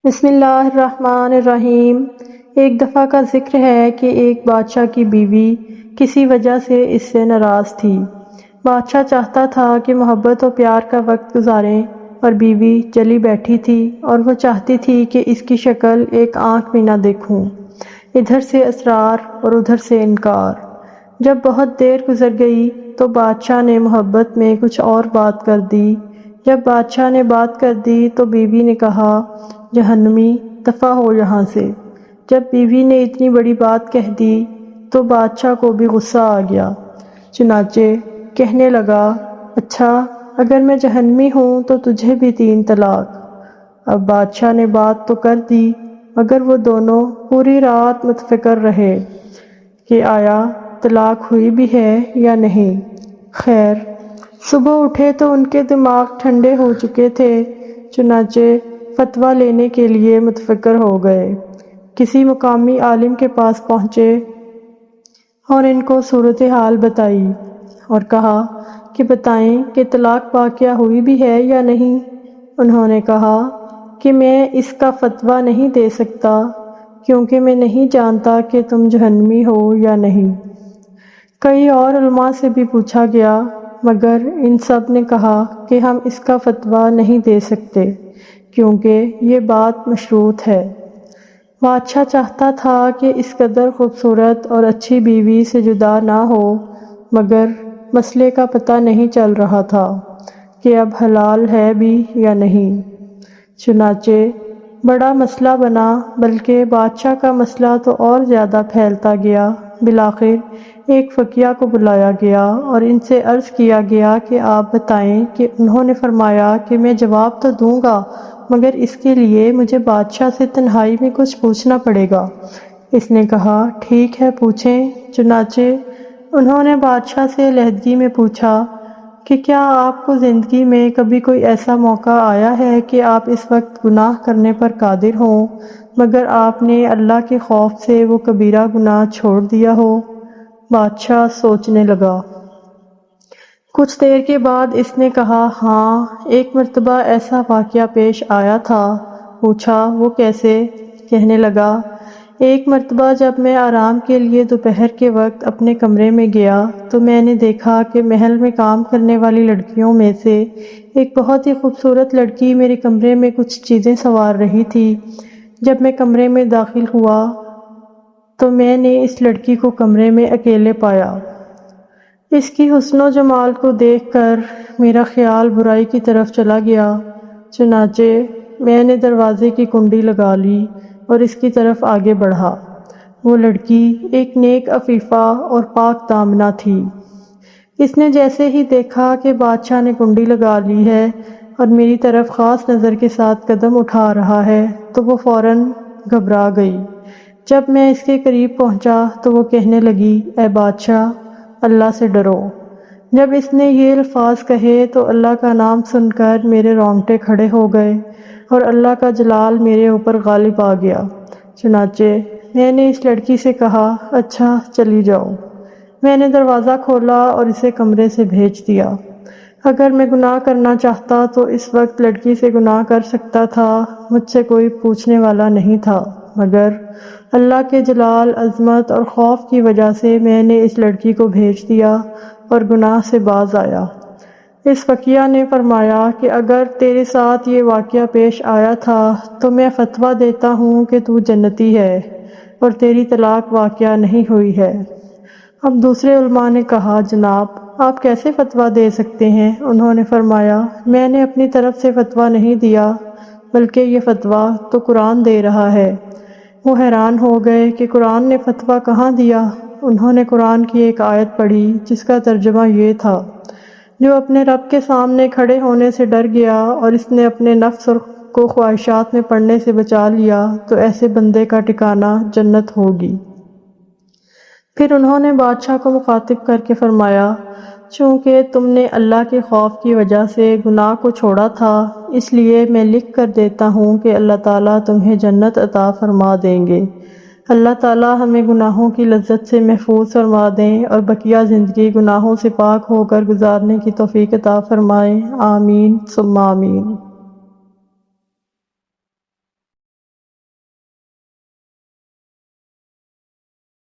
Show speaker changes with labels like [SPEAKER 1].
[SPEAKER 1] بسم اللہ الرحمن الرحیم۔ ایک دفعہ کا ذکر ہے کہ ایک بادشاہ کی بیوی کسی وجہ سے اس سے ناراض تھی۔ بادشاہ چاہتا تھا کہ محبت و پیار کا وقت گزاریں، اور بیوی جلی بیٹھی تھی اور وہ چاہتی تھی کہ اس کی شکل ایک آنکھ بھی نہ دیکھوں۔ ادھر سے اصرار اور ادھر سے انکار۔ جب بہت دیر گزر گئی تو بادشاہ نے محبت میں کچھ اور بات کر دی۔ جب بادشاہ نے بات کر دی تو بیوی نے کہا، جہنمی، دفع ہو یہاں سے۔ جب بیوی نے اتنی بڑی بات کہہ دی تو بادشاہ کو بھی غصہ آ گیا، چنانچہ کہنے لگا، اچھا اگر میں جہنمی ہوں تو تجھے بھی 3 طلاق۔ اب بادشاہ نے بات تو کر دی مگر وہ دونوں پوری رات متفکر رہے کہ آیا طلاق ہوئی بھی ہے یا نہیں۔ خیر، صبح اٹھے تو ان کے دماغ ٹھنڈے ہو چکے تھے، چنانچہ فتویٰ لینے کے لیے متفکر ہو گئے۔ کسی مقامی عالم کے پاس پہنچے اور ان کو صورتحال بتائی اور کہا کہ بتائیں کہ طلاق واقعہ ہوئی بھی ہے یا نہیں۔ انہوں نے کہا کہ میں اس کا فتویٰ نہیں دے سکتا کیونکہ میں نہیں جانتا کہ تم جہنمی ہو یا نہیں۔ کئی اور علماء سے بھی پوچھا گیا مگر ان سب نے کہا کہ ہم اس کا فتویٰ نہیں دے سکتے کیونکہ یہ بات مشروط ہے۔ بادشاہ چاہتا تھا کہ اس قدر خوبصورت اور اچھی بیوی سے جدا نہ ہو، مگر مسئلے کا پتہ نہیں چل رہا تھا کہ اب حلال ہے بھی یا نہیں۔ چنانچہ بڑا مسئلہ بنا، بلکہ بادشاہ کا مسئلہ تو اور زیادہ پھیلتا گیا۔ بالآخر ایک فقیہ کو بلایا گیا اور ان سے عرض کیا گیا کہ آپ بتائیں کہ انہوں نے فرمایا کہ میں جواب تو دوں گا مگر اس کے لیے مجھے بادشاہ سے تنہائی میں کچھ پوچھنا پڑے گا۔ اس نے کہا، ٹھیک ہے پوچھیں۔ چنانچہ انہوں نے بادشاہ سے علیحدگی میں پوچھا کہ کیا آپ کو زندگی میں کبھی کوئی ایسا موقع آیا ہے کہ آپ اس وقت گناہ کرنے پر قادر ہوں مگر آپ نے اللہ کے خوف سے وہ کبیرہ گناہ چھوڑ دیا ہو؟ بادشاہ سوچنے لگا۔ کچھ دیر کے بعد اس نے کہا، ہاں ایک مرتبہ ایسا واقعہ پیش آیا تھا۔ پوچھا، وہ کیسے؟ کہنے لگا، ایک مرتبہ جب میں آرام کے لیے دوپہر کے وقت اپنے کمرے میں گیا تو میں نے دیکھا کہ محل میں کام کرنے والی لڑکیوں میں سے ایک بہت ہی خوبصورت لڑکی میرے کمرے میں کچھ چیزیں سنوار رہی تھی۔ جب میں کمرے میں داخل ہوا تو میں نے اس لڑکی کو کمرے میں اکیلے پایا۔ اس کی حسن و جمال کو دیکھ کر میرا خیال برائی کی طرف چلا گیا، چنانچہ میں نے دروازے کی کنڈی لگا لی اور اس کی طرف آگے بڑھا۔ وہ لڑکی ایک نیک عفیفہ اور پاک دامنہ تھی۔ اس نے جیسے ہی دیکھا کہ بادشاہ نے کنڈی لگا لی ہے اور میری طرف خاص نظر کے ساتھ قدم اٹھا رہا ہے تو وہ فوراً گھبرا گئی۔ جب میں اس کے قریب پہنچا تو وہ کہنے لگی، اے بادشاہ، اللہ سے ڈرو۔ جب اس نے یہ الفاظ کہے تو اللہ کا نام سن کر میرے رونگٹے کھڑے ہو گئے اور اللہ کا جلال میرے اوپر غالب آ گیا۔ چنانچہ میں نے اس لڑکی سے کہا، اچھا چلی جاؤ۔ میں نے دروازہ کھولا اور اسے کمرے سے بھیج دیا۔ اگر میں گناہ کرنا چاہتا تو اس وقت لڑکی سے گناہ کر سکتا تھا، مجھ سے کوئی پوچھنے والا نہیں تھا، مگر اللہ کے جلال، عظمت اور خوف کی وجہ سے میں نے اس لڑکی کو بھیج دیا اور گناہ سے باز آیا۔ اس فقیہ نے فرمایا کہ اگر تیرے ساتھ یہ واقعہ پیش آیا تھا تو میں فتویٰ دیتا ہوں کہ تو جنتی ہے اور تیری طلاق واقعہ نہیں ہوئی ہے۔ اب دوسرے علماء نے کہا، جناب آپ کیسے فتویٰ دے سکتے ہیں؟ انہوں نے فرمایا، میں نے اپنی طرف سے فتویٰ نہیں دیا بلکہ یہ فتویٰ تو قرآن دے رہا ہے۔ وہ حیران ہو گئے کہ قرآن نے فتویٰ کہاں دیا؟ انہوں نے قرآن کی ایک آیت پڑھی جس کا ترجمہ یہ تھا، جو اپنے رب کے سامنے کھڑے ہونے سے ڈر گیا اور اس نے اپنے نفس کو خواہشات میں پڑنے سے بچا لیا تو ایسے بندے کا ٹھکانہ جنت ہوگی۔ پھر انہوں نے بادشاہ کو مخاطب کر کے فرمایا، چونکہ تم نے اللہ کے خوف کی وجہ سے گناہ کو چھوڑا تھا، اس لیے میں لکھ کر دیتا ہوں کہ اللہ تعالیٰ تمہیں جنت عطا فرما دیں گے۔ اللہ تعالیٰ ہمیں گناہوں کی لذت سے محفوظ فرما دیں اور بقیہ زندگی گناہوں سے پاک ہو کر گزارنے کی توفیق عطا فرمائیں۔ آمین ثم آمین۔